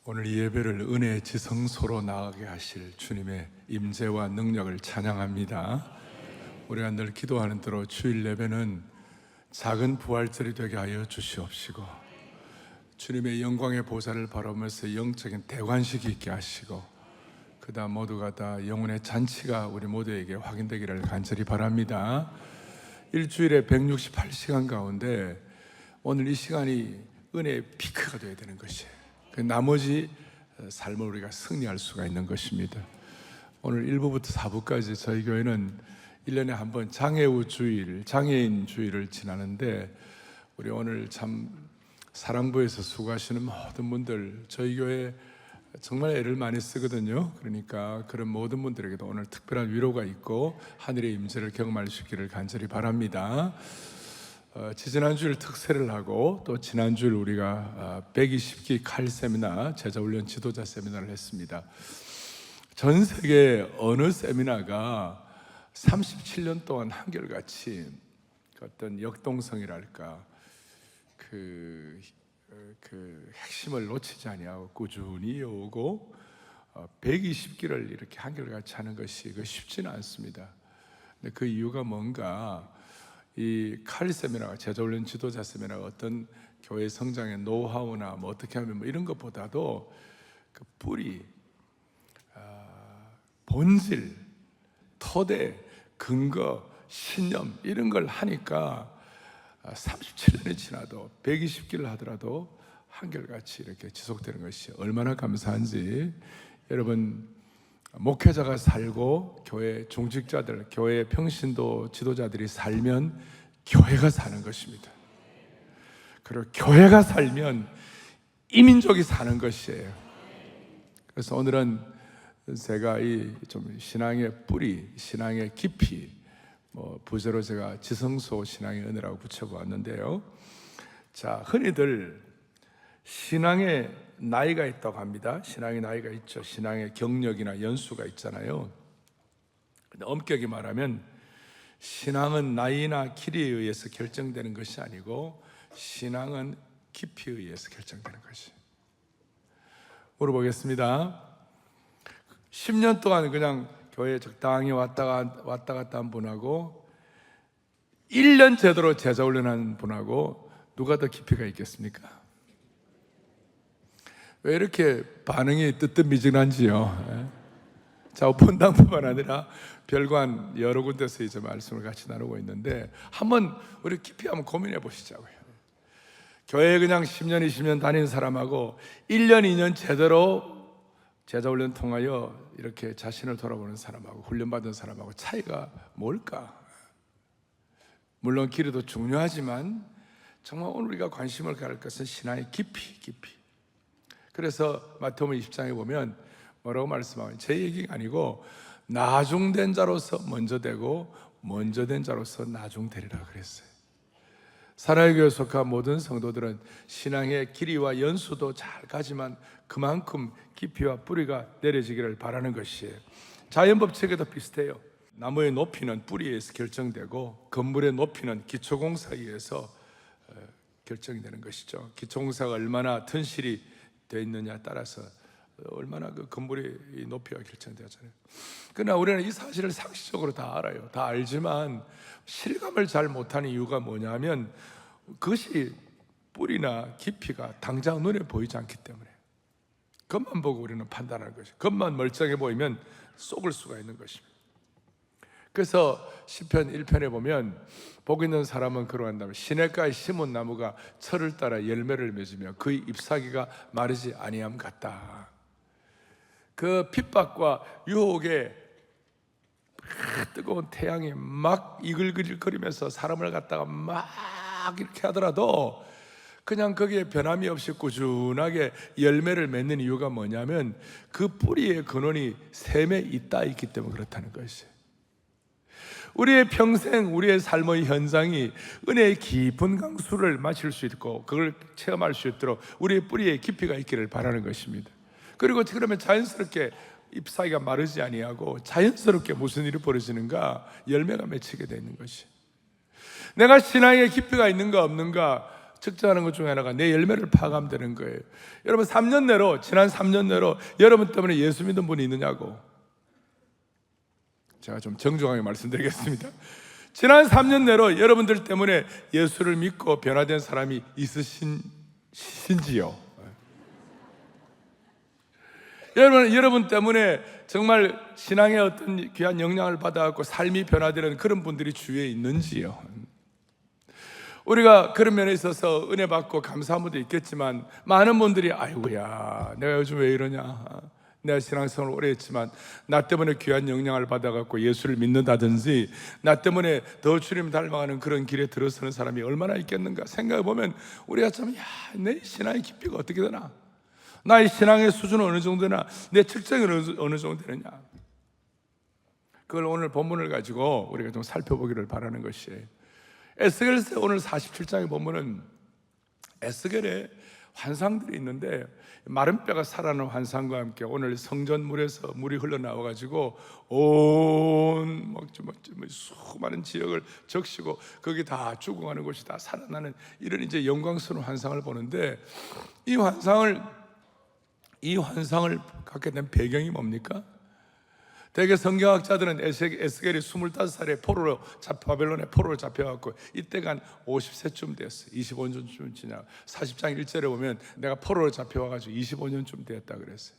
오늘 이 예배를 은혜의 지성소로 나가게 하실 주님의 임재와 능력을 찬양합니다. 우리가 늘 기도하는 대로 주일 예배는 작은 부활절이 되게 하여 주시옵시고, 주님의 영광의 보좌를 바라보면서 영적인 대관식이 있게 하시고, 그 다음 모두가 다 영혼의 잔치가 우리 모두에게 확인되기를 간절히 바랍니다. 일주일에 168시간 가운데 오늘 이 시간이 은혜의 피크가 되어야 되는 것이에요. 나머지 삶을 우리가 승리할 수가 있는 것입니다. 오늘 1부부터 4부까지 저희 교회는 1년에 한 번 장애우 주일, 장애인 주일을 지나는데, 우리 오늘 참 사랑부에서 수고하시는 모든 분들, 저희 교회 정말 애를 많이 쓰거든요. 그러니까 그런 모든 분들에게도 오늘 특별한 위로가 있고 하늘의 임재를 경험할 수 있기를 간절히 바랍니다. 지지난주일 특세를 하고, 또 지난주일 우리가 120기 칼 세미나, 제자훈련 지도자 세미나를 했습니다. 전 세계 어느 세미나가 37년 동안 한결같이 어떤 역동성이랄까, 그 핵심을 놓치지 아니하고 꾸준히 이어오고 120기를 이렇게 한결같이 하는 것이 쉽지는 않습니다. 근데 그 이유가 뭔가, 이 칼 세미나가, 제자훈련 지도자 세미나가 어떤 교회 성장의 노하우나 뭐 어떻게 하면 뭐 이런 것보다도 그 뿌리, 본질, 토대, 근거, 신념 이런 걸 하니까 37년이 지나도 120기를 하더라도 한결같이 이렇게 지속되는 것이 얼마나 감사한지. 여러분, 목회자가 살고 교회 중직자들, 교회 평신도 지도자들이 살면 교회가 사는 것입니다. 그리고 교회가 살면 이민족이 사는 것이에요. 그래서 오늘은 제가 이 좀 신앙의 뿌리, 신앙의 깊이, 부제로 제가 지성소 신앙의 은혜라고 붙여보았는데요. 자, 흔히들 신앙의 나이가 있다고 합니다. 신앙의 나이가 있죠. 신앙의 경력이나 연수가 있잖아요. 근데 엄격히 말하면 신앙은 나이나 길이에 의해서 결정되는 것이 아니고, 신앙은 깊이에 의해서 결정되는 것이. 물어보겠습니다. 10년 동안 그냥 교회에 적당히 왔다 갔다 한 분하고 1년 제대로 제자훈련한 분하고 누가 더 깊이가 있겠습니까? 왜 이렇게 반응이 뜨뜻미진한지요? 자, 본당뿐만 아니라 별관 여러 군데서 이제 말씀을 같이 나누고 있는데, 한번 우리 깊이 한번 고민해 보시자고요. 교회에 그냥 10년, 20년 다니는 사람하고 1년, 2년 제대로 제자훈련 통하여 이렇게 자신을 돌아보는 사람하고 훈련받은 사람하고 차이가 뭘까? 물론 길이도 중요하지만 정말 오늘 우리가 관심을 가질 것은 신앙의 깊이. 그래서 마태복음 20장에 보면 뭐라고 말씀하면, 제 얘기가 아니고 나중된 자로서 먼저 되고 먼저 된 자로서 나중되리라 그랬어요. 사랑의 교회에 속한 모든 성도들은 신앙의 길이와 연수도 잘 가지만 그만큼 깊이와 뿌리가 내려지기를 바라는 것이에요. 자연법칙에도 비슷해요. 나무의 높이는 뿌리에서 결정되고 건물의 높이는 기초공사에 의해서 결정되는 것이죠. 기초공사가 얼마나 튼실히 되어 있느냐에 따라서 얼마나 그 건물의 높이가 결정되잖아요. 그러나 우리는 이 사실을 상식적으로 다 알아요. 다 알지만 실감을 잘 못하는 이유가 뭐냐면, 그것이 뿌리나 깊이가 당장 눈에 보이지 않기 때문에. 겉만 보고 우리는 판단하는 것이, 겉만 멀쩡해 보이면 속을 수가 있는 것입니다. 그래서 시편 1편에 보면 복 있는 사람은 그러한다면, 시냇가에 심은 나무가 철을 따라 열매를 맺으며 그의 잎사귀가 마르지 아니함 같다. 그 핍박과 유혹에 뜨거운 태양이 막 이글이글거리면서 사람을 갖다가 막 이렇게 하더라도 그냥 거기에 변함이 없이 꾸준하게 열매를 맺는 이유가 뭐냐면, 그 뿌리의 근원이 샘에 있기 때문에 그렇다는 것이에요. 우리의 평생, 우리의 삶의 현장이 은혜의 깊은 강수를 마실 수 있고 그걸 체험할 수 있도록 우리의 뿌리에 깊이가 있기를 바라는 것입니다. 그리고 그러면 자연스럽게 잎사귀가 마르지 아니하고 자연스럽게 무슨 일이 벌어지는가? 열매가 맺히게 되는 것이. 내가 신앙에 깊이가 있는가 없는가 측정하는 것 중에 하나가 내 열매를 파악하면 되는 거예요. 여러분, 3년 내로, 지난 3년 내로 여러분 때문에 예수 믿는 분이 있느냐고. 제가 좀 정중하게 말씀드리겠습니다. 지난 3년 내로 여러분들 때문에 예수를 믿고 변화된 사람이 있으신지요? 여러분 때문에 정말 신앙의 어떤 귀한 영향을 받아갖고 삶이 변화되는 그런 분들이 주위에 있는지요? 우리가 그런 면에 있어서 은혜 받고 감사한 분도 있겠지만, 많은 분들이 아이고야 내가 요즘 왜 이러냐, 내가 신앙생활을 오래 했지만 나 때문에 귀한 영향을 받아갖고 예수를 믿는다든지, 나 때문에 더 주님 닮아가는 그런 길에 들어서는 사람이 얼마나 있겠는가 생각해보면 우리가 참, 내 신앙의 깊이가 어떻게 되나, 나의 신앙의 수준은 어느 정도 되나, 내 측정이 어느 정도 되느냐, 그걸 오늘 본문을 가지고 우리가 좀 살펴보기를 바라는 것이에요. 에스겔서 오늘 47장에 보면은 에스겔에 환상들이 있는데, 마른 뼈가 살아나는 환상과 함께 오늘 성전물에서 물이 흘러나와가지고 온 수많은 지역을 적시고 거기 다 죽어가는 곳이 다 살아나는 이런 이제 영광스러운 환상을 보는데, 이 환상을 갖게 된 배경이 뭡니까? 대개 성경학자들은 에스겔이 25살에 바벨론의 포로로 잡혀갖고 이때가 한 50세쯤 됐어요. 25년쯤 지나 40장 1절에 보면 내가 포로로 잡혀와가지고 25년쯤 되었다 그랬어요.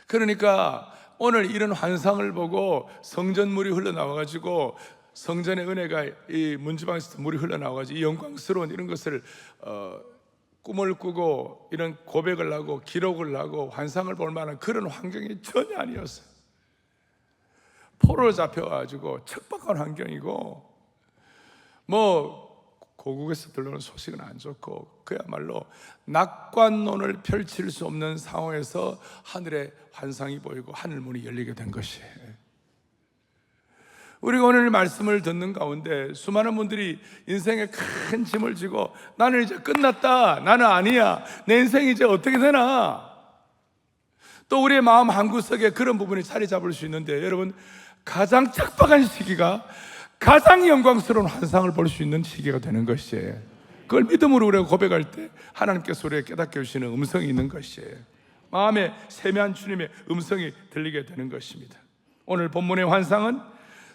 그러니까 오늘 이런 환상을 보고 성전물이 흘러나와가지고, 성전의 은혜가 이 문지방에서 물이 흘러나와가지고 이 영광스러운 이런 것을 꿈을 꾸고 이런 고백을 하고 기록을 하고 환상을 볼 만한 그런 환경이 전혀 아니었어요. 포로로 잡혀가지고 척박한 환경이고, 고국에서 들려오는 소식은 안 좋고, 그야말로 낙관론을 펼칠 수 없는 상황에서 하늘에 환상이 보이고 하늘 문이 열리게 된 것이에요. 우리가 오늘 말씀을 듣는 가운데 수많은 분들이 인생에 큰 짐을 지고, 나는 이제 끝났다, 나는 아니야, 내 인생이 이제 어떻게 되나. 또 우리의 마음 한구석에 그런 부분이 자리 잡을 수 있는데, 여러분, 가장 척박한 시기가 가장 영광스러운 환상을 볼 수 있는 시기가 되는 것이에요. 그걸 믿음으로 우리가 고백할 때 하나님께서 우리에게 깨닫게 해주시는 음성이 있는 것이에요. 마음에 세미한 주님의 음성이 들리게 되는 것입니다. 오늘 본문의 환상은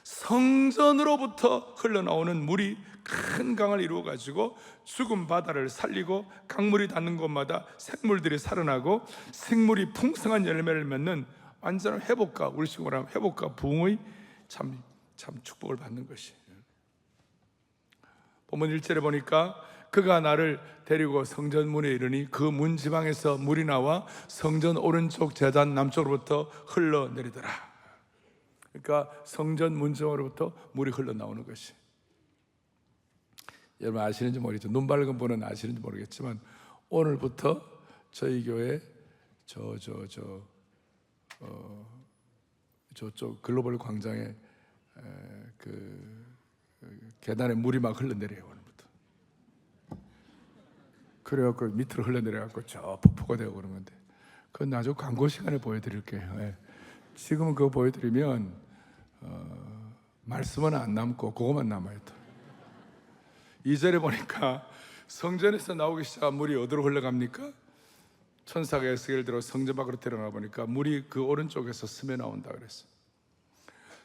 성전으로부터 흘러나오는 물이 큰 강을 이루어가지고 죽은 바다를 살리고, 강물이 닿는 곳마다 생물들이 살아나고 생물이 풍성한 열매를 맺는 완전한 회복과, 우리식으로 말하면 회복과 부흥의 참 축복을 받는 것이에요. 본문 1절에 보니까 그가 나를 데리고 성전 문에 이르니 그 문 지방에서 물이 나와 성전 오른쪽 제단 남쪽으로부터 흘러내리더라. 그러니까 성전 문지방으로부터 물이 흘러나오는 것이, 여러분 아시는지 모르겠죠. 눈 밝은 분은 아시는지 모르겠지만, 오늘부터 저희 교회 저쪽 글로벌 광장에 그 계단에 물이 막 흘러내려요. 오늘부터. 그래갖고 밑으로 흘러내려갖고 저 폭포가 되고 그런 건데, 그건 나중에 광고 시간에 보여드릴게요. 지금은 그거 보여드리면 말씀은 안 남고 그거만 남아요. 또 2절에 보니까 성전에서 나오기 시작한 물이 어디로 흘러갑니까? 천사가 에스겔을 들어 성전 밖으로 데려가 보니까 물이 그 오른쪽에서 스며 나온다 그랬어요.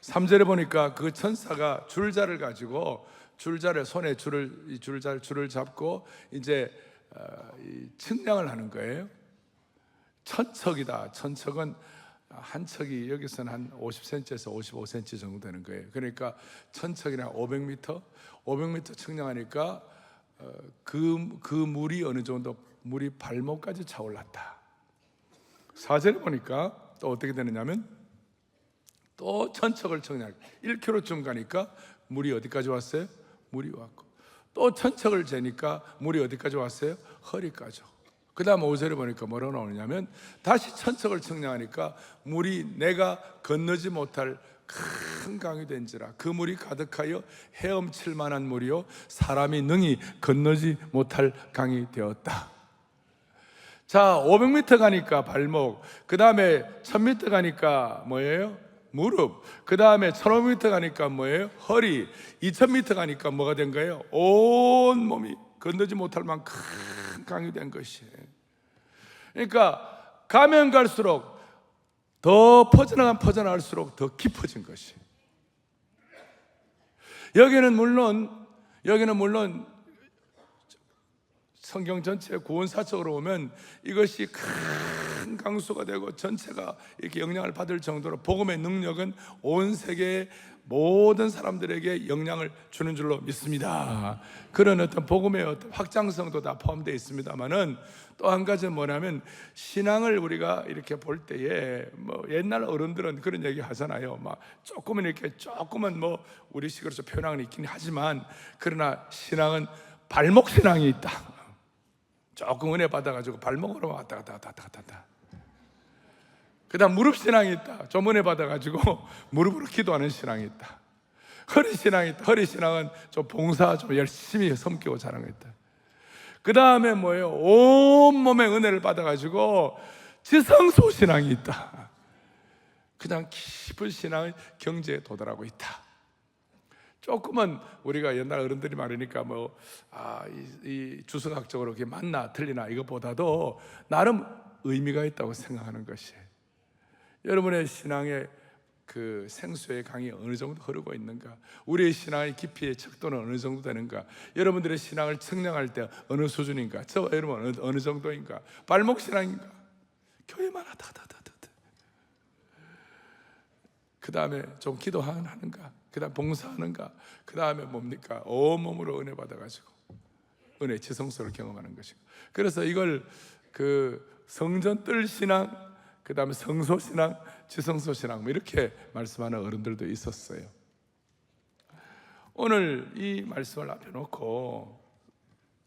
3절에 보니까 그 천사가 줄자를 가지고, 줄자를 손에 줄을 잡고 이제 측량을 하는 거예요. 천척이다. 천척은 한 척이 여기서는 한 50cm에서 55cm 정도 되는 거예요. 그러니까 천척이나 500m 측량하니까 그 물이 어느 정도, 물이 발목까지 차올랐다. 4절에 보니까 또 어떻게 되느냐면, 또 천척을 측량, 1km쯤 가니까 물이 어디까지 왔어요? 물이 왔고, 또 천척을 재니까 물이 어디까지 왔어요? 허리까지. 그 다음 5절에 보니까 뭐라고 나오냐면, 다시 천척을 측량하니까 물이 내가 건너지 못할 큰 강이 된지라, 그 물이 가득하여 헤엄칠 만한 물이요 사람이 능히 건너지 못할 강이 되었다. 자, 500m 가니까 발목, 그 다음에 1000m 가니까 뭐예요? 무릎, 그 다음에 1500m 가니까 뭐예요? 허리, 2000m 가니까 뭐가 된 거예요? 온 몸이 건너지 못할 만큼 강이 된 것이. 그러니까 가면 갈수록 더 퍼져나갈수록 더 깊어진 것이. 여기는 물론 성경 전체 구원사적으로 보면 이것이 큰 강수가 되고 전체가 이렇게 영향을 받을 정도로 복음의 능력은 온 세계의 모든 사람들에게 영향을 주는 줄로 믿습니다. 그런 어떤 복음의 어떤 확장성도 다 포함되어 있습니다만은 또 한 가지는 뭐냐면, 신앙을 우리가 이렇게 볼 때에 뭐 옛날 어른들은 그런 얘기 하잖아요. 막 조금은 뭐 우리식으로 표현하는 있긴 하지만, 그러나 신앙은 발목 신앙이 있다. 조금 은혜 받아가지고 발목으로 왔다 갔다. 그 다음 무릎 신앙이 있다. 좀 은혜 받아가지고 무릎으로 기도하는 신앙이 있다. 허리 신앙이 있다. 허리 신앙은 좀 봉사 좀 열심히 섬기고 자는 거 있다. 그 다음에 뭐예요? 온몸에 은혜를 받아가지고 지성소 신앙이 있다. 그냥 깊은 신앙은 경제에 도달하고 있다. 조금은 우리가 옛날 어른들이 말하니까 이 주석학적으로 그게 맞나 틀리나 이것보다도 나름 의미가 있다고 생각하는 것이, 여러분의 신앙의 그 생수의 강이 어느 정도 흐르고 있는가, 우리의 신앙의 깊이의 척도는 어느 정도 되는가, 여러분들의 신앙을 측량할 때 어느 수준인가, 저 여러분 어느 정도인가, 발목 신앙인가, 교회만 하다 그 다음에 좀 기도하는가, 그 다음 봉사하는가, 그 다음에 뭡니까? 온몸으로 은혜 받아가지고 은혜 지성소를 경험하는 것이고. 그래서 이걸 그 성전 뜰 신앙, 그 다음에 성소 신앙, 지성소 신앙 이렇게 말씀하는 어른들도 있었어요. 오늘 이 말씀을 앞에 놓고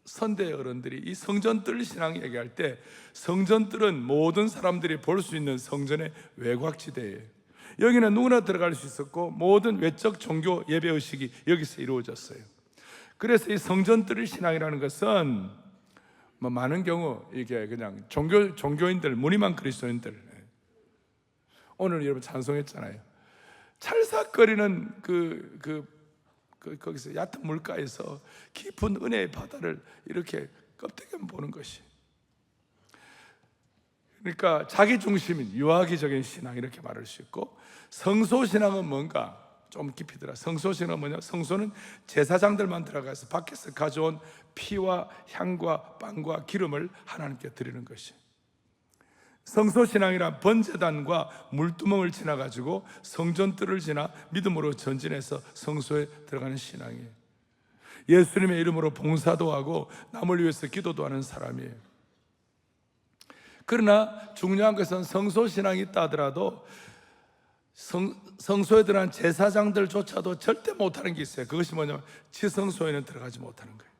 선대 어른들이 이 성전 뜰 신앙 얘기할 때, 성전 뜰은 모든 사람들이 볼 수 있는 성전의 외곽지대예요. 여기는 누구나 들어갈 수 있었고 모든 외적 종교 예배 의식이 여기서 이루어졌어요. 그래서 이 성전 뜰 신앙이라는 것은 많은 경우 이게 그냥 종교인들, 무늬만 그리스도인들, 오늘 여러분 찬송했잖아요. 찰싹거리는 거기서 얕은 물가에서 깊은 은혜의 바다를 이렇게 껍데기만 보는 것이, 그러니까 자기 중심인 유아기적인 신앙 이렇게 말할 수 있고, 성소 신앙은 뭔가 좀 깊이 들어. 성소 신앙은 뭐냐? 성소는 제사장들만 들어가서 밖에서 가져온 피와 향과 빵과 기름을 하나님께 드리는 것이, 성소 신앙이란 번제단과 물두멍을 지나가지고 성전 뜰을 지나 믿음으로 전진해서 성소에 들어가는 신앙이에요. 예수님의 이름으로 봉사도 하고 남을 위해서 기도도 하는 사람이에요. 그러나 중요한 것은 성소 신앙이 있다 하더라도 성소에 들어간 제사장들조차도 절대 못하는 게 있어요. 그것이 뭐냐면 지성소에는 들어가지 못하는 거예요.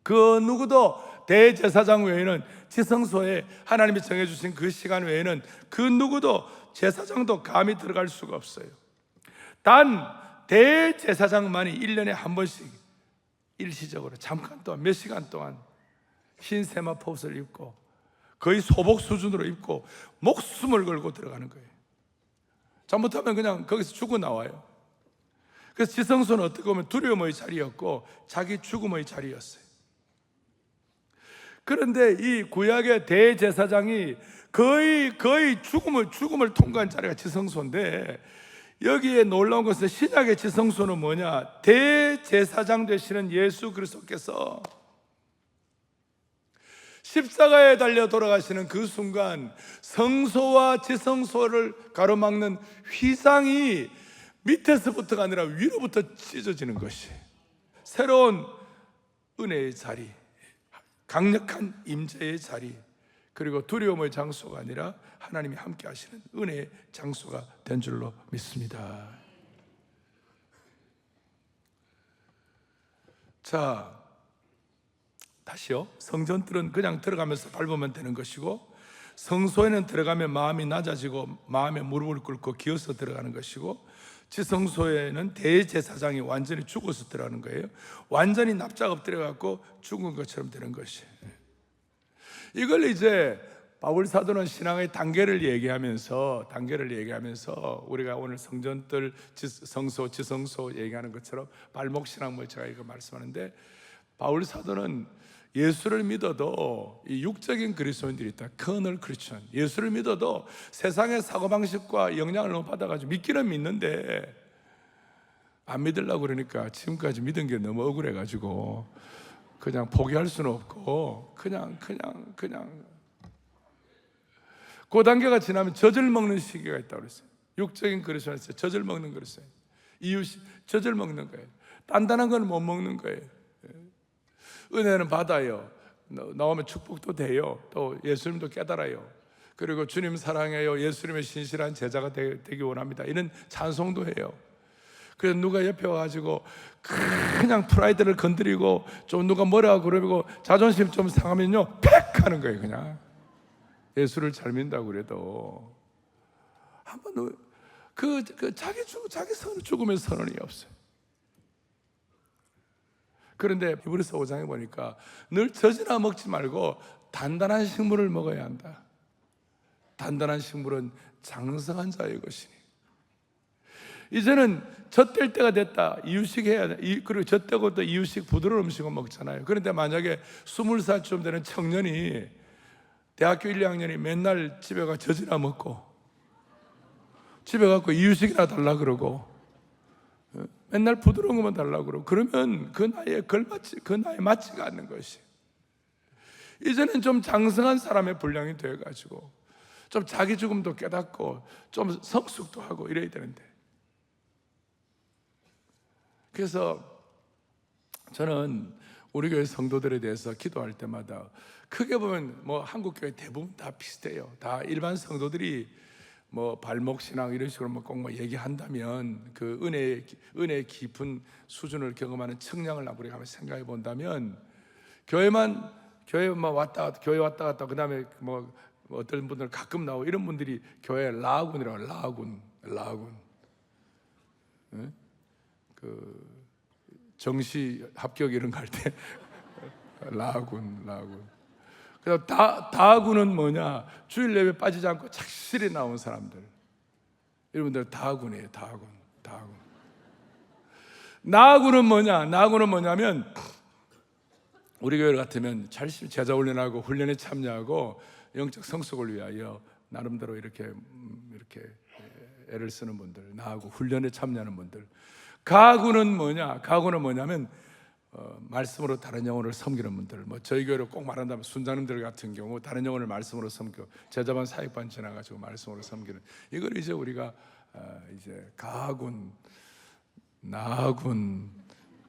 그 누구도 대제사장 외에는, 지성소에 하나님이 정해주신 그 시간 외에는 그 누구도, 제사장도 감히 들어갈 수가 없어요. 단 대제사장만이 1년에 한 번씩 일시적으로 잠깐 동안, 몇 시간 동안 흰 세마포옷을 입고 거의 소복 수준으로 입고 목숨을 걸고 들어가는 거예요. 잘못하면 그냥 거기서 죽어 나와요. 그래서 지성소는 어떻게 보면 두려움의 자리였고 자기 죽음의 자리였어요. 그런데 이 구약의 대제사장이 거의 죽음을 통과한 자리가 지성소인데, 여기에 놀라운 것은 신약의 지성소는 뭐냐? 대제사장 되시는 예수 그리스도께서 십자가에 달려 돌아가시는 그 순간 성소와 지성소를 가로막는 휘상이 밑에서부터가 아니라 위로부터 찢어지는 것이, 새로운 은혜의 자리, 강력한 임재의 자리, 그리고 두려움의 장소가 아니라 하나님이 함께 하시는 은혜의 장소가 된 줄로 믿습니다. 자, 다시요. 성전들은 그냥 들어가면서 밟으면 되는 것이고, 성소에는 들어가면 마음이 낮아지고 마음에 무릎을 꿇고 기어서 들어가는 것이고, 지성소에는 대제사장이 완전히 죽어서 들어가는 거예요. 완전히 납작 엎드려갖고 죽은 것처럼 되는 것이. 이걸 이제 바울 사도는 신앙의 단계를 얘기하면서 우리가 오늘 성전들, 성소, 지성소 얘기하는 것처럼 발목 신앙 제가 이거 말씀하는데, 바울 사도는 예수를 믿어도 이 육적인 그리스도인들이 있다. 커널 크리스천. 예수를 믿어도 세상의 사고방식과 영향을 너무 받아가지고 믿기는 믿는데 안 믿으려고 그러니까 지금까지 믿은 게 너무 억울해가지고 그냥 포기할 수는 없고 그냥 그 단계가 지나면 젖을 먹는 시기가 있다고 그랬어요. 육적인 그리스도인에서 젖을 먹는 그리스도인. 이웃이 젖을 먹는 거예요. 단단한 건 못 먹는 거예요. 은혜는 받아요. 나오면 축복도 돼요. 또 예수님도 깨달아요. 그리고 주님 사랑해요. 예수님의 신실한 제자가 되기 원합니다. 이런 찬송도 해요. 그래서 누가 옆에 와가지고 그냥 프라이드를 건드리고 좀 누가 뭐라고 그러고 자존심 좀 상하면요 팩 하는 거예요. 그냥 예수를 잘 믿는다고 그래도 한번 자기 죽음의 선언이 없어요. 그런데 히브리서 5장에 보니까 늘 젖이나 먹지 말고 단단한 식물을 먹어야 한다. 단단한 식물은 장성한 자의 것이니. 이제는 젖될 때가 됐다. 이유식 해야 돼. 그리고 젖되고 또 이유식 부드러운 음식을 먹잖아요. 그런데 만약에 20살쯤 되는 청년이 대학교 1, 2학년이 맨날 집에 가 젖이나 먹고 집에 가서 이유식이나 달라 그러고 맨날 부드러운 것만 달라고 그러고 그러면 그 나이에 맞지가 않는 것이. 이제는 좀 장성한 사람의 분량이 돼가지고 좀 자기 죽음도 깨닫고 좀 성숙도 하고 이래야 되는데. 그래서 저는 우리 교회 성도들에 대해서 기도할 때마다 크게 보면 뭐 한국 교회 대부분 다 비슷해요. 다 일반 성도들이 뭐 발목 신앙 이런 식으로 꼭 얘기한다면 그 은혜의 깊은 수준을 경험하는 청량을 우리가 한번 생각해 본다면 교회만 왔다 갔다 그다음에 뭐 어떤 분들 가끔 나오고 이런 분들이 교회 라군이라고 라군 네? 그 정시 합격 이런 거 할 때 라군 그래서 다군은 뭐냐? 주일 예배 빠지지 않고 착실히 나온 사람들. 여러분들 다군이에요. 다군. 나군은 뭐냐? 나군은 뭐냐면 우리 교회 같으면 열심히 제자 훈련하고 훈련에 참여하고 영적 성숙을 위하여 나름대로 이렇게 애를 쓰는 분들, 나하고 훈련에 참여하는 분들. 가군은 뭐냐? 가군은 뭐냐면 말씀으로 다른 영혼을 섬기는 분들. 뭐 저희 교회로 꼭 말한다면 순장님들 같은 경우 다른 영혼을 말씀으로 섬겨 제자반 사역반 지나가지고 말씀으로 섬기는. 이걸 이제 우리가 이제 가군, 나군,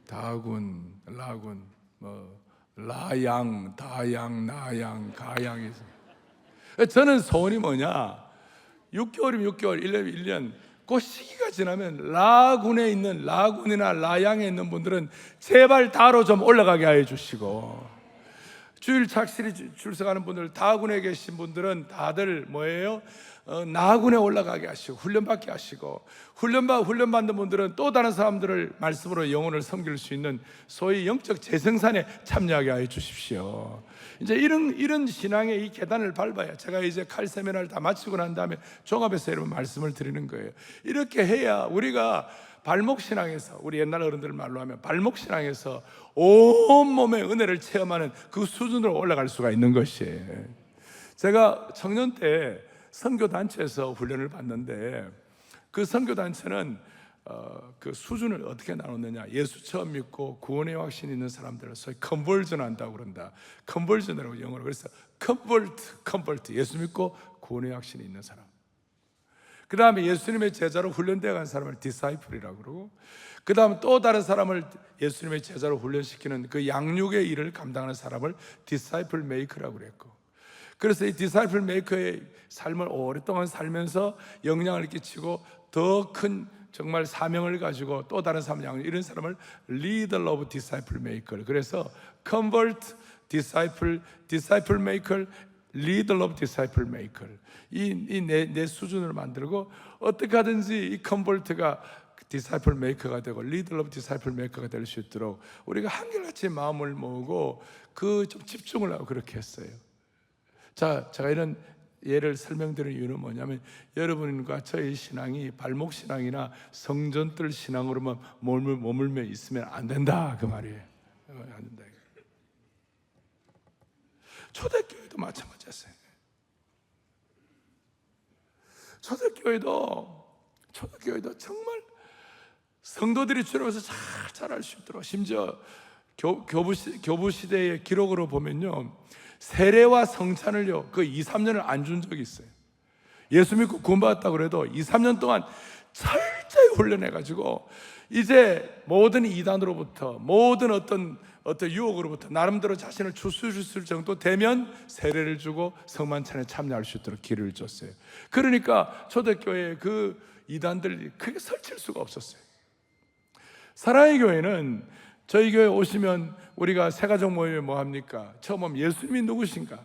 다군, 라군, 뭐 라양, 다양, 나양, 가양에서. 저는 소원이 뭐냐? 6개월이면 6개월, 1년이면 1년. 그 시기가 지나면 라군에 있는 라군이나 라양에 있는 분들은 제발 다로 좀 올라가게 해 주시고, 주일 착실히 출석하는 분들, 다군에 계신 분들은 다들 뭐예요? 나군에 올라가게 하시고 훈련받게 하시고, 훈련받는 분들은 또 다른 사람들을 말씀으로 영혼을 섬길 수 있는 소위 영적 재생산에 참여하게 해 주십시오. 이제 이런 신앙의 이 계단을 밟아야, 제가 이제 칼 세미나를 다 마치고 난 다음에 종합해서 여러분 말씀을 드리는 거예요. 이렇게 해야 우리가 발목신앙에서, 우리 옛날 어른들 말로 하면 발목신앙에서 온몸의 은혜를 체험하는 그 수준으로 올라갈 수가 있는 것이에요. 제가 청년 때 선교단체에서 훈련을 받는데, 그 선교단체는 그 수준을 어떻게 나눴느냐? 예수 처음 믿고 구원의 확신이 있는 사람들을 소위 컨버전 한다고 그런다. 컨버전이라고 영어로. 그래서 컨버트 예수 믿고 구원의 확신이 있는 사람. 그 다음에 예수님의 제자로 훈련되어 간 사람을 디사이플이라고 그러고, 그 다음에 또 다른 사람을 예수님의 제자로 훈련시키는 그 양육의 일을 감당하는 사람을 디사이플 메이커라고 그랬고, 그래서 이 디사이플 메이커의 삶을 오랫동안 살면서 영향을 끼치고 더 큰 정말 사명을 가지고 또 다른 사람 양육, 이런 사람을 리더 오브 디사이플 메이커. 그래서 컨버트, 디사이플 메이커, 리더 오브 디사이플 메이커. 이 내 수준을 만들고 어떻게 하든지 이 컨버트가 디사이플 메이커가 되고 리더 오브 디사이플 메이커가 될 수 있도록 우리가 한결같이 마음을 모으고 좀 집중을 하고 그렇게 했어요. 자, 제가 이런 예를 설명드리는 이유는 뭐냐면, 여러분과 저의 신앙이 발목 신앙이나 성전뜰 신앙으로만 머물며 있으면 안 된다, 그 말이에요. 안 된다. 초대교회도 마찬가지였어요. 초대교회도 정말 성도들이 출입해서 잘 자랄 수 있도록, 심지어 교부 시대의 기록으로 보면요, 세례와 성찬을요, 그 2, 3년을 안 준 적이 있어요. 예수 믿고 구원받았다고 그래도 2, 3년 동안 철저히 훈련해가지고 이제 모든 이단으로부터, 모든 어떤 유혹으로부터 나름대로 자신을 추스릴 정도 되면 세례를 주고 성만찬에 참여할 수 있도록 기회를 줬어요. 그러니까 초대교회에 그 이단들이 크게 설칠 수가 없었어요. 사랑의 교회는 저희 교회 오시면 우리가 세가족 모임에 뭐 합니까? 처음 오면 예수님이 누구신가?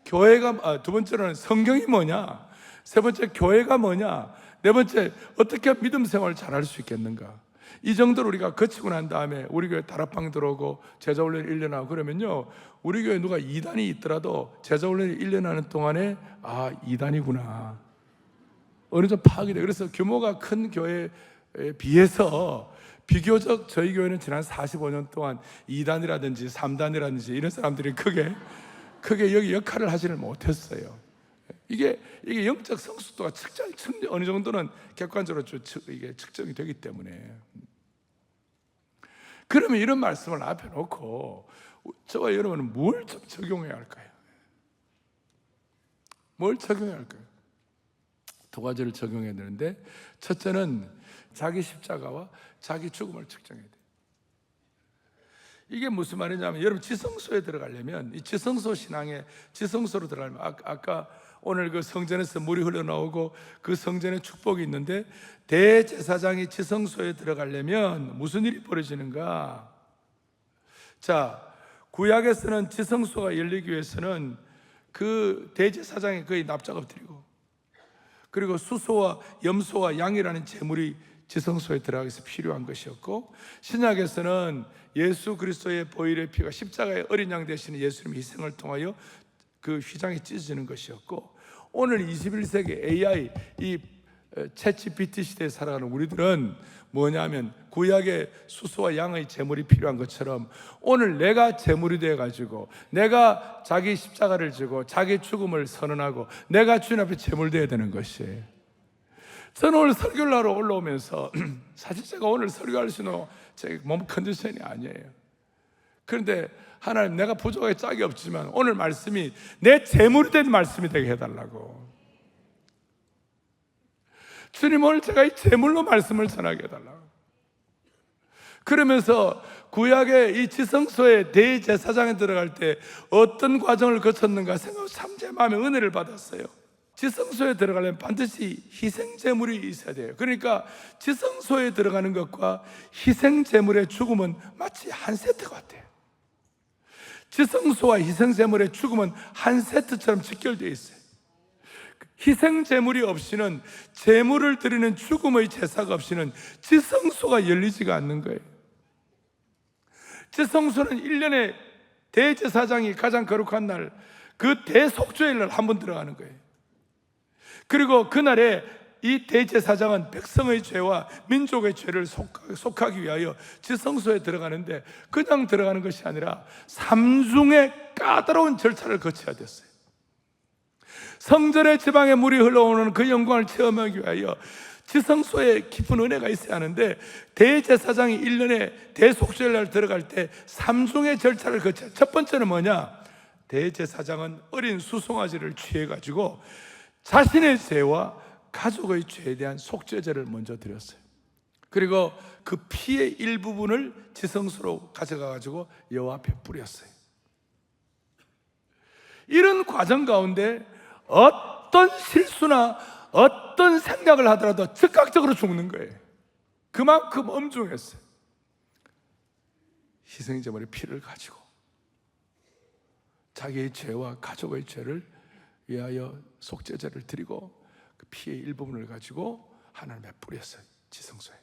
두 번째로는 성경이 뭐냐? 세 번째, 교회가 뭐냐? 네 번째, 어떻게 믿음 생활을 잘할 수 있겠는가? 이 정도로 우리가 거치고 난 다음에 우리 교회 다락방 들어오고 제자훈련 1년 하고 그러면요, 우리 교회 누가 이단이 있더라도 제자훈련 1년 하는 동안에 이단이구나, 어느 정도 파악이 돼요. 그래서 규모가 큰 교회에 비해서 비교적 저희 교회는 지난 45년 동안 2단이라든지 3단이라든지 이런 사람들이 크게 여기 역할을 하지를 못했어요. 이게 영적 성숙도가 어느 정도는 객관적으로 이게 측정이 되기 때문에. 그러면 이런 말씀을 앞에 놓고 저와 여러분은 뭘 좀 적용해야 할까요? 뭘 적용해야 할까요? 두 가지를 적용해야 되는데, 첫째는 자기 십자가와 자기 죽음을 측정해야 돼요. 이게 무슨 말이냐면, 여러분 지성소에 들어가려면, 이 지성소 신앙에 지성소로 들어가려면 아까 오늘 그 성전에서 물이 흘러나오고 그 성전에 축복이 있는데, 대제사장이 지성소에 들어가려면 무슨 일이 벌어지는가? 자, 구약에서는 지성소가 열리기 위해서는 그 대제사장이 거의 납작업 드리고, 그리고 수소와 염소와 양이라는 제물이 지성소에 들어가기 위해서 필요한 것이었고, 신약에서는 예수 그리스도의 보혈의 피가 십자가의 어린 양 되시는 예수님의 희생을 통하여 그 휘장이 찢어지는 것이었고, 오늘 21세기 AI 이 챗GPT 시대에 살아가는 우리들은 뭐냐면, 구약의 수소와 양의 제물이 필요한 것처럼 오늘 내가 제물이 되어가지고 내가 자기 십자가를 지고 자기 죽음을 선언하고 내가 주님 앞에 제물 되어야 되는 것이에요. 저는 오늘 설교를 하러 올라오면서 사실 제가 오늘 설교할 수 있는 제 몸 컨디션이 아니에요. 그런데 하나님, 내가 부족하게 짝이 없지만 오늘 말씀이 내 제물이 된 말씀이 되게 해달라고. 주님, 오늘 제가 이 제물로 말씀을 전하게 해달라고. 그러면서 구약의 이 지성소에 대제사장에 들어갈 때 어떤 과정을 거쳤는가 생각하고 참 제 마음에 은혜를 받았어요. 지성소에 들어가려면 반드시 희생제물이 있어야 돼요. 그러니까 지성소에 들어가는 것과 희생제물의 죽음은 마치 한 세트 같아요. 지성소와 희생제물의 죽음은 한 세트처럼 직결되어 있어요. 희생제물이 없이는, 제물을 드리는 죽음의 제사가 없이는 지성소가 열리지가 않는 거예요. 지성소는 1년에 대제사장이 가장 거룩한 날, 그 대속죄일 날 한 번 들어가는 거예요. 그리고 그날에 이 대제사장은 백성의 죄와 민족의 죄를 속하기 위하여 지성소에 들어가는데, 그냥 들어가는 것이 아니라 삼중의 까다로운 절차를 거쳐야 됐어요. 성전의 지방에 물이 흘러오는 그 영광을 체험하기 위하여 지성소에 깊은 은혜가 있어야 하는데, 대제사장이 1년에 대속죄일 날 들어갈 때 삼중의 절차를 거쳐요. 첫 번째는 뭐냐? 대제사장은 어린 수송아지를 취해가지고 자신의 죄와 가족의 죄에 대한 속죄제를 먼저 드렸어요. 그리고 그 피의 일부분을 지성소로 가져가가지고 여호와 앞에 뿌렸어요. 이런 과정 가운데 어떤 실수나 어떤 생각을 하더라도 즉각적으로 죽는 거예요. 그만큼 엄중했어요. 희생제물의 피를 가지고 자기의 죄와 가족의 죄를 위하여 속죄제를 드리고 그 피의 일부분을 가지고 하나님에 뿌렸어요. 지성소에.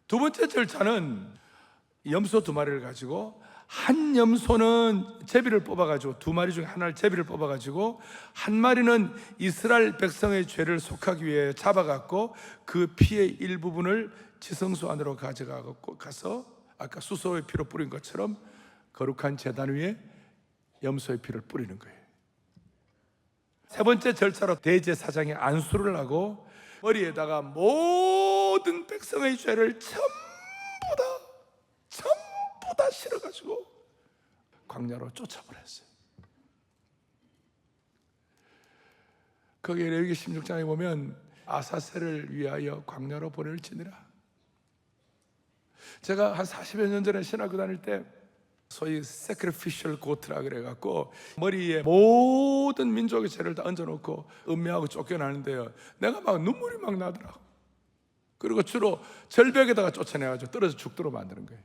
두 번째 절차는 염소 2마리를 가지고, 한 염소는 제비를 뽑아가지고 2마리 중에 하나를 제비를 뽑아가지고, 한 마리는 이스라엘 백성의 죄를 속하기 위해 잡아갖고 그 피의 일부분을 지성소 안으로 가져가서 아까 수소의 피로 뿌린 것처럼 거룩한 제단 위에 염소의 피를 뿌리는 거예요. 세 번째 절차로 대제사장이 안수를 하고 머리에다가 모든 백성의 죄를 전부 다 실어가지고 광야로 쫓아버렸어요. 거기에 레위기 16장에 보면 아사셀을 위하여 광야로 보낼지니라. 제가 한 40여 년 전에 신학교 다닐 때 소위 sacrificial goat라 그래갖고 머리에 모든 민족의 죄를 다 얹어놓고 음매하고 쫓겨나는데요, 내가 막 눈물이 막 나더라고. 그리고 주로 절벽에다가 쫓아내가지고 떨어져 죽도록 만드는 거예요.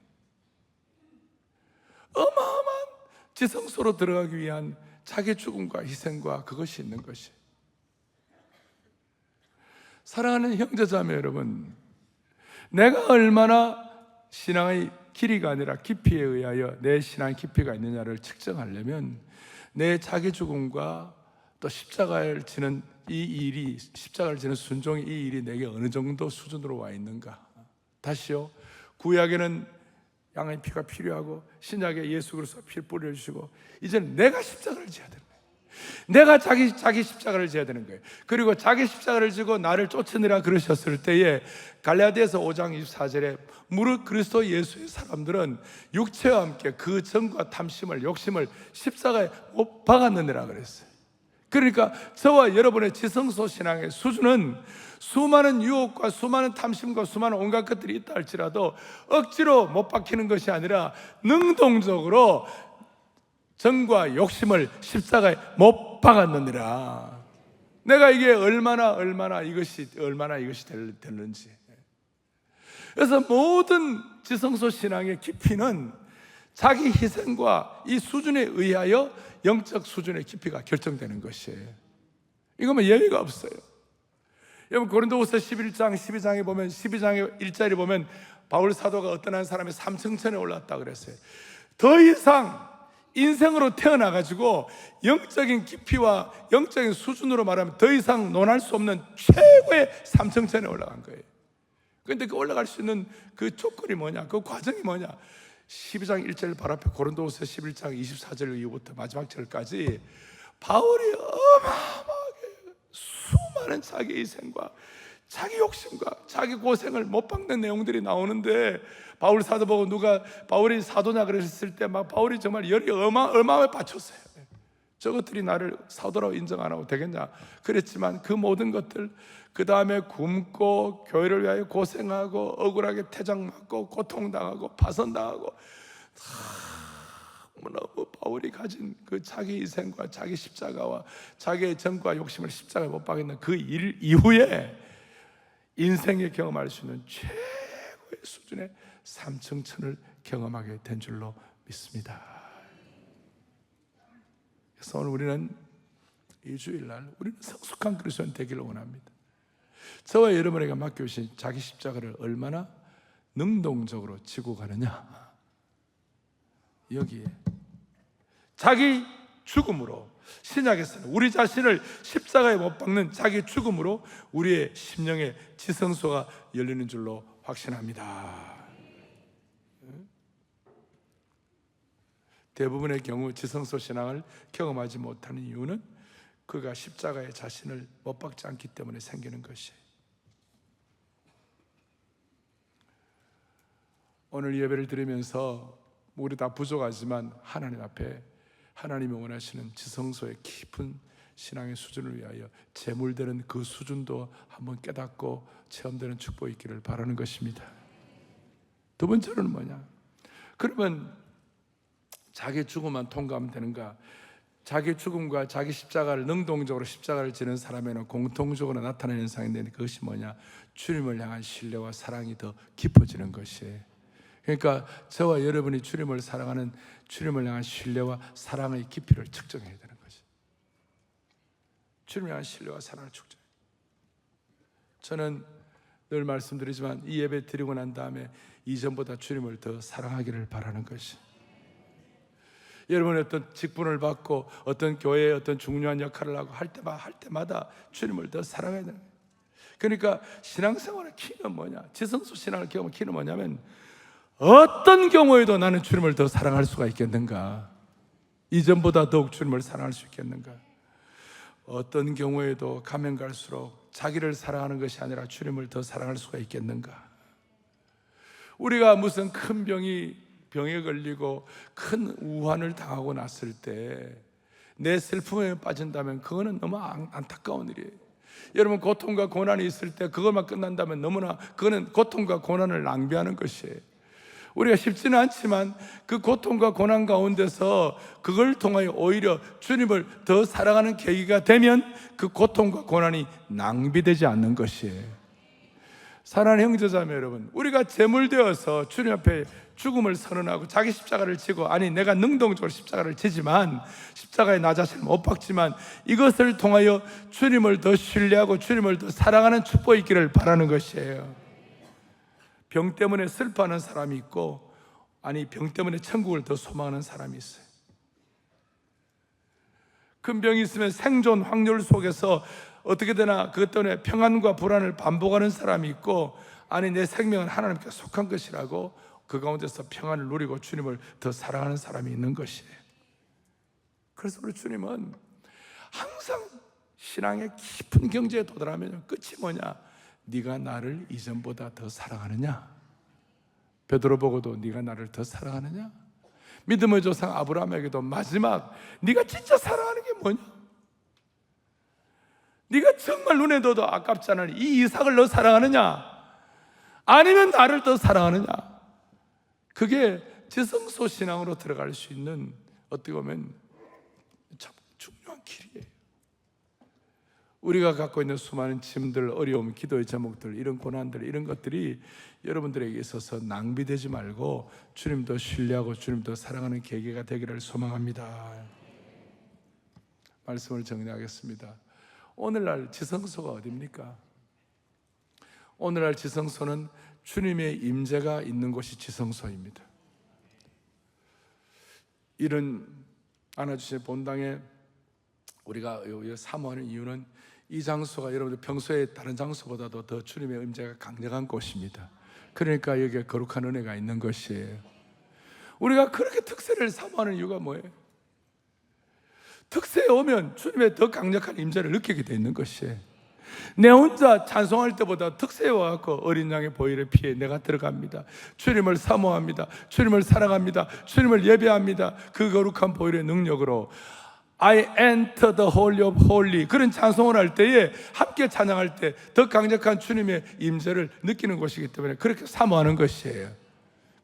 어마어마한 지성소로 들어가기 위한 자기 죽음과 희생과 그것이 있는 것이. 사랑하는 형제자매 여러분, 내가 얼마나 신앙의 길이가 아니라 깊이에 의하여 내 신앙의 깊이가 있느냐를 측정하려면 내 자기 죽음과 또 십자가를 지는 이 일이, 십자가를 지는 순종의 이 일이 내게 어느 정도 수준으로 와 있는가. 다시요, 구약에는 양의 피가 필요하고 신약에 예수 그리스도가 피를 뿌려주시고 이제는 내가 십자가를 지어야 되는 거예요. 내가 자기 십자가를 지어야 되는 거예요. 그리고 자기 십자가를 지고 나를 쫓으니라 그러셨을 때에 갈라디아서 5장 24절에 무릇 그리스도 예수의 사람들은 육체와 함께 그 정과 탐심을 욕심을 십자가에 못 박았느니라 그랬어요. 그러니까 저와 여러분의 지성소 신앙의 수준은 수많은 유혹과 수많은 탐심과 수많은 온갖 것들이 있다 할지라도 억지로 못 박히는 것이 아니라 능동적으로 정과 욕심을 십자가에 못 박았느니라. 내가 이게 얼마나 이것이 되는지. 그래서 모든 지성소 신앙의 깊이는 자기 희생과 이 수준에 의하여 영적 수준의 깊이가 결정되는 것이에요. 이거면 예외가 없어요. 여러분 고린도후서 11장 12장에 보면 12장의 1절에 보면 바울 사도가 어떤 한 사람이 삼층천에 올랐다 그랬어요. 더 이상 인생으로 태어나가지고 영적인 깊이와 영적인 수준으로 말하면 더 이상 논할 수 없는 최고의 삼층천에 올라간 거예요. 그런데 그 올라갈 수 있는 그 조건이 뭐냐, 그 과정이 뭐냐. 12장 1절 바로 앞에 고린도후서 11장 24절 이후부터 마지막 절까지 바울이 어마어마하게 수많은 자기 희생과 자기 욕심과 자기 고생을 못 박는 내용들이 나오는데, 바울 사도 보고 누가 바울이 사도냐 그랬을 때 막 바울이 정말 열이 어마어마하게 받쳤어요. 저것들이 나를 사도라고 인정 안 하고 되겠냐 그랬지만 그 모든 것들, 그 다음에 굶고 교회를 위하여 고생하고 억울하게 태장 맞고 고통당하고 파선당하고 너무 바울이 가진 그 자기 희생과 자기 십자가와 자기의 정과 욕심을 십자가에 못 박는 그 일 이후에 인생에 경험할 수 있는 최고의 수준의 삼층천을 경험하게 된 줄로 믿습니다. 그래서 오늘 우리는 이 주일날 우리는 성숙한 그리스도인 되기를 원합니다. 저와 여러분에게 맡겨주신 자기 십자가를 얼마나 능동적으로 지고 가느냐, 여기에 자기 죽음으로, 신약에서는 우리 자신을 십자가에 못 박는 자기 죽음으로 우리의 심령의 지성소가 열리는 줄로 확신합니다. 대부분의 경우 지성소 신앙을 경험하지 못하는 이유는 그가 십자가에 자신을 못 박지 않기 때문에 생기는 것이에요. 오늘 예배를 드리면서 우리 다 부족하지만 하나님 앞에 하나님이 원하시는 지성소의 깊은 신앙의 수준을 위하여 재물되는 그 수준도 한번 깨닫고 체험되는 축복이 있기를 바라는 것입니다. 두 번째로는 뭐냐? 그러면 자기 죽음만 통과하면 되는가? 자기 죽음과 자기 십자가를 능동적으로 십자가를 지는 사람에는 공통적으로 나타나는 현상인데 그것이 뭐냐? 주님을 향한 신뢰와 사랑이 더 깊어지는 것이에요. 그러니까 저와 여러분이 주님을 사랑하는, 주님을 향한 신뢰와 사랑의 깊이를 측정해야 되는 거죠. 주님을 향한 신뢰와 사랑을 측정. 저는 늘 말씀드리지만 이 예배 드리고 난 다음에 이전보다 주님을 더 사랑하기를 바라는 것이. 여러분이 어떤 직분을 받고 어떤 교회에 어떤 중요한 역할을 하고 할 때마다 주님을 더 사랑해야 되는 거예요. 그러니까 신앙생활의 키는 뭐냐? 지성소 신앙을 경험한 키는 뭐냐면 어떤 경우에도 나는 주님을 더 사랑할 수가 있겠는가? 이전보다 더욱 주님을 사랑할 수 있겠는가? 어떤 경우에도 가면 갈수록 자기를 사랑하는 것이 아니라 주님을 더 사랑할 수가 있겠는가? 우리가 무슨 큰 병에 걸리고 큰 우환을 당하고 났을 때 내 슬픔에 빠진다면 그거는 너무 안타까운 일이에요. 여러분, 고통과 고난이 있을 때 그것만 끝난다면 너무나 그거는 고통과 고난을 낭비하는 것이에요. 우리가 쉽지는 않지만 그 고통과 고난 가운데서 그걸 통하여 오히려 주님을 더 사랑하는 계기가 되면 그 고통과 고난이 낭비되지 않는 것이에요. 사랑하는 형제자매 여러분, 우리가 제물되어서 주님 앞에 죽음을 선언하고 자기 십자가를 지고, 아니 내가 능동적으로 십자가를 지지만 십자가에 나 자신을 못 박지만 이것을 통하여 주님을 더 신뢰하고 주님을 더 사랑하는 축복이 있기를 바라는 것이에요. 병 때문에 슬퍼하는 사람이 있고, 아니 병 때문에 천국을 더 소망하는 사람이 있어요. 큰 병이 있으면 생존 확률 속에서 어떻게 되나 그것 때문에 평안과 불안을 반복하는 사람이 있고, 아니 내 생명은 하나님께 속한 것이라고 그 가운데서 평안을 누리고 주님을 더 사랑하는 사람이 있는 것이에요. 그래서 우리 주님은 항상 신앙의 깊은 경지에 도달하면 끝이 뭐냐? 네가 나를 이전보다 더 사랑하느냐? 베드로 보고도 네가 나를 더 사랑하느냐? 믿음의 조상 아브라함에게도 마지막 네가 진짜 사랑하는 게 뭐냐? 네가 정말 눈에 넣어도 아깝지 않은 이 이삭을 너 사랑하느냐? 아니면 나를 더 사랑하느냐? 그게 지성소 신앙으로 들어갈 수 있는 어떻게 보면 참 중요한 길이에요. 우리가 갖고 있는 수많은 짐들, 어려움, 기도의 제목들, 이런 고난들, 이런 것들이 여러분들에게 있어서 낭비되지 말고 주님도 신뢰하고 주님도 사랑하는 계기가 되기를 소망합니다. 말씀을 정리하겠습니다. 오늘날 지성소가 어디입니까? 오늘날 지성소는 주님의 임재가 있는 곳이 지성소입니다. 이런 안아주신 본당에 우리가 사모하는 이유는 이 장소가 여러분들 평소에 다른 장소보다도 더 주님의 임재가 강력한 곳입니다. 그러니까 여기에 거룩한 은혜가 있는 것이에요. 우리가 그렇게 특세를 사모하는 이유가 뭐예요? 특세에 오면 주님의 더 강력한 임재를 느끼게 돼 있는 것이에요. 내 혼자 찬송할 때보다 특세에 와서 어린 양의 보혈의 피에 내가 들어갑니다. 주님을 사모합니다. 주님을 사랑합니다. 주님을 예배합니다. 그 거룩한 보혈의 능력으로 I enter the holy of holy, 그런 찬송을 할 때에 함께 찬양할 때 더 강력한 주님의 임재를 느끼는 곳이기 때문에 그렇게 사모하는 것이에요.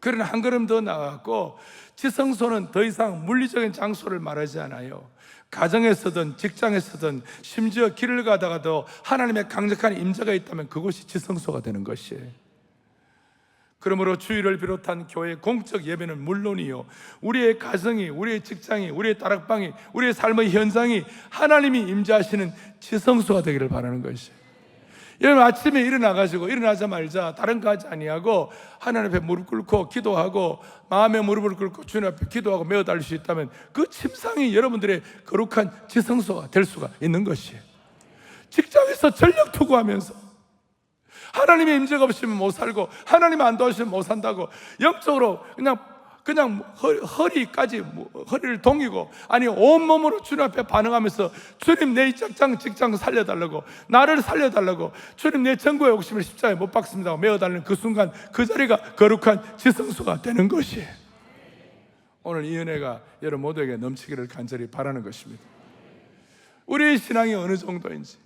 그러나 한 걸음 더 나아가고 지성소는 더 이상 물리적인 장소를 말하지 않아요. 가정에서든 직장에서든 심지어 길을 가다가도 하나님의 강력한 임재가 있다면 그곳이 지성소가 되는 것이에요. 그러므로 주일을 비롯한 교회 공적 예배는 물론이요, 우리의 가정이, 우리의 직장이, 우리의 다락방이, 우리의 삶의 현장이 하나님이 임재하시는 지성소가 되기를 바라는 것이에요. 여러분, 아침에 일어나자마자 다른 거 하지 아니하고 하나님 앞에 무릎 꿇고 기도하고 마음의 무릎을 꿇고 주님 앞에 기도하고 메어 달릴 수 있다면 그 침상이 여러분들의 거룩한 지성소가 될 수가 있는 것이에요. 직장에서 전력 투구하면서 하나님의 임재가 없으면 못 살고 하나님 안 도와주시면 못 산다고 영적으로 그냥 허리를 동이고, 아니 온몸으로 주님 앞에 반응하면서 주님 내 직장 살려달라고, 나를 살려달라고, 주님 내 전구의 욕심을 십자가에 못 박습니다 메어달라는 그 순간 그 자리가 거룩한 지성소가 되는 것이에요. 오늘 이 은혜가 여러분 모두에게 넘치기를 간절히 바라는 것입니다. 우리의 신앙이 어느 정도인지,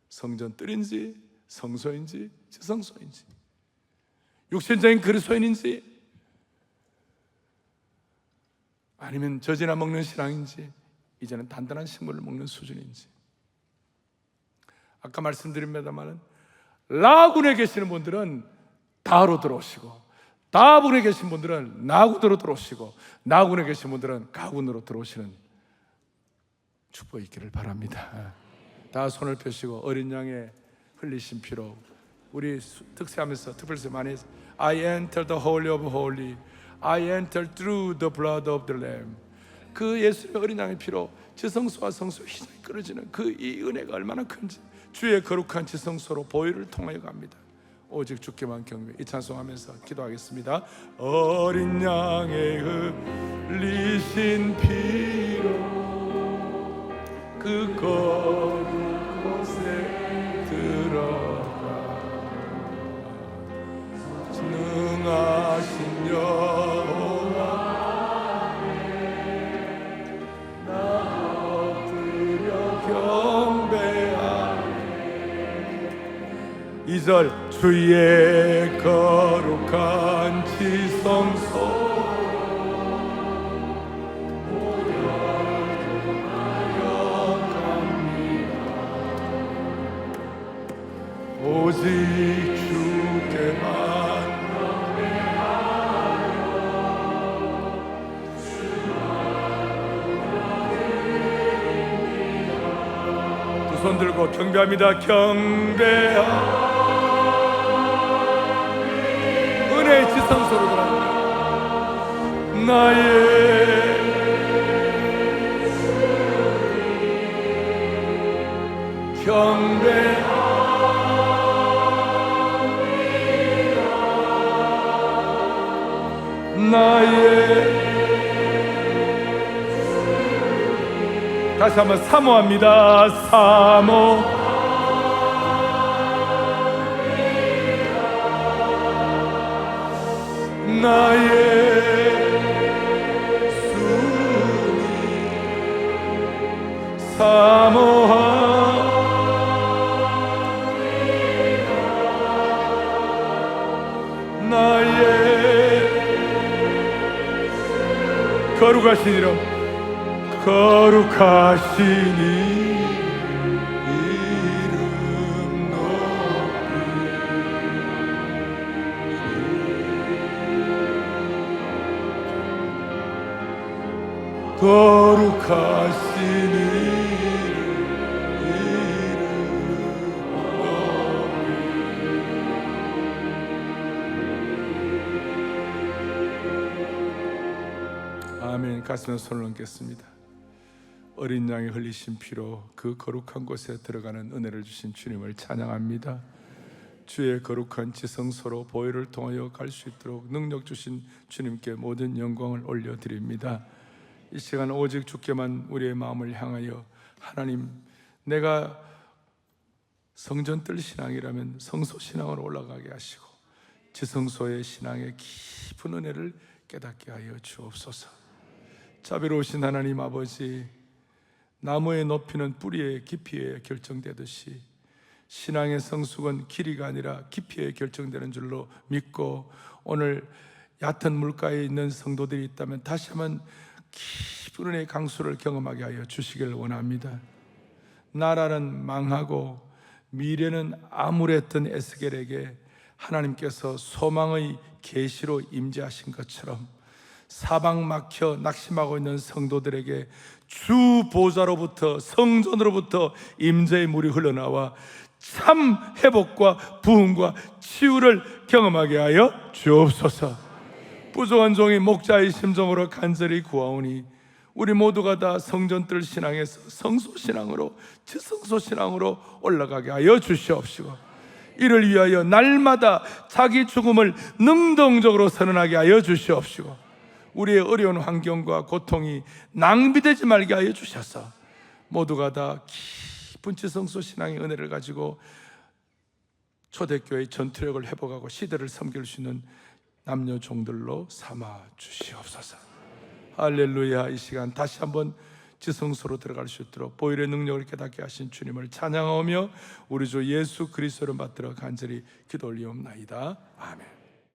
성전뜰인지 성소인지 지성소인지, 육신적인 그리스도인인지 아니면 젖이나 먹는 신앙인지, 이제는 단단한 식물을 먹는 수준인지. 아까 말씀드립니다만 라군에 계시는 분들은 다로 들어오시고, 다군에 계신 분들은 나군으로 들어오시고, 나군에 계신 분들은 가군으로 들어오시는 축복이 있기를 바랍니다. 다 손을 펴시고 어린 양의 흘리신 피로 우리 특세하면서 특별히 많이 해서 I enter the holy of holy, I enter through the blood of the Lamb. 그 예수의 어린 양의 피로 지성소와 성소의 희생이 끊어지는 그 이 은혜가 얼마나 큰지 주의 거룩한 지성소로 보혈을 통하여 갑니다. 오직 주께만 경배. 이 찬송하면서 기도하겠습니다. 어린 양의 흘리신 피로 그 거룩 곳에 들어가 능하신 여호와 나 엎드려 경배하네. 2절 주의 거룩한 지성소 오직 주께만 두 손 들고 경배합니다. 경배합니다. 은혜의 지성소로 들어갑니다. 나의 경배합니다. 나의 다시 한번 사모합니다. 사모 나의 순이 사모합니다. 나의 거룩하신 이름 거룩하신 이름 높이 거룩하신 이름 높이. 아멘. 가슴에 손을 얹겠습니다. 어린 양이 흘리신 피로 그 거룩한 곳에 들어가는 은혜를 주신 주님을 찬양합니다. 주의 거룩한 지성소로 보혈을 통하여 갈 수 있도록 능력 주신 주님께 모든 영광을 올려드립니다. 이 시간 오직 주께만 우리의 마음을 향하여 하나님, 내가 성전뜰 신앙이라면 성소 신앙으로 올라가게 하시고 지성소의 신앙의 깊은 은혜를 깨닫게 하여 주옵소서. 자비로우신 하나님 아버지, 나무의 높이는 뿌리의 깊이에 결정되듯이 신앙의 성숙은 길이가 아니라 깊이에 결정되는 줄로 믿고, 오늘 얕은 물가에 있는 성도들이 있다면 다시 한번 깊은 은혜의 강수를 경험하게 하여 주시기를 원합니다. 나라는 망하고 미래는 암울했던 에스겔에게 하나님께서 소망의 계시로 임재하신 것처럼 사방 막혀 낙심하고 있는 성도들에게 주 보좌로부터, 성전으로부터 임재의 물이 흘러나와 참 회복과 부흥과 치유를 경험하게 하여 주옵소서. 부족한 종이 목자의 심정으로 간절히 구하오니 우리 모두가 다 성전뜰 신앙에서 성소 신앙으로, 지성소 신앙으로 올라가게 하여 주시옵시고, 이를 위하여 날마다 자기 죽음을 능동적으로 선언하게 하여 주시옵시고, 우리의 어려운 환경과 고통이 낭비되지 말게 하여 주셔서 모두가 다 깊은 지성소 신앙의 은혜를 가지고 초대교회의 전투력을 회복하고 시대를 섬길 수 있는 남녀 종들로 삼아 주시옵소서. 할렐루야. 이 시간 다시 한번 지성소로 들어갈 수 있도록 보혈의 능력을 깨닫게 하신 주님을 찬양하며 우리 주 예수 그리스도를 받들어 간절히 기도 올리옵나이다. 아멘.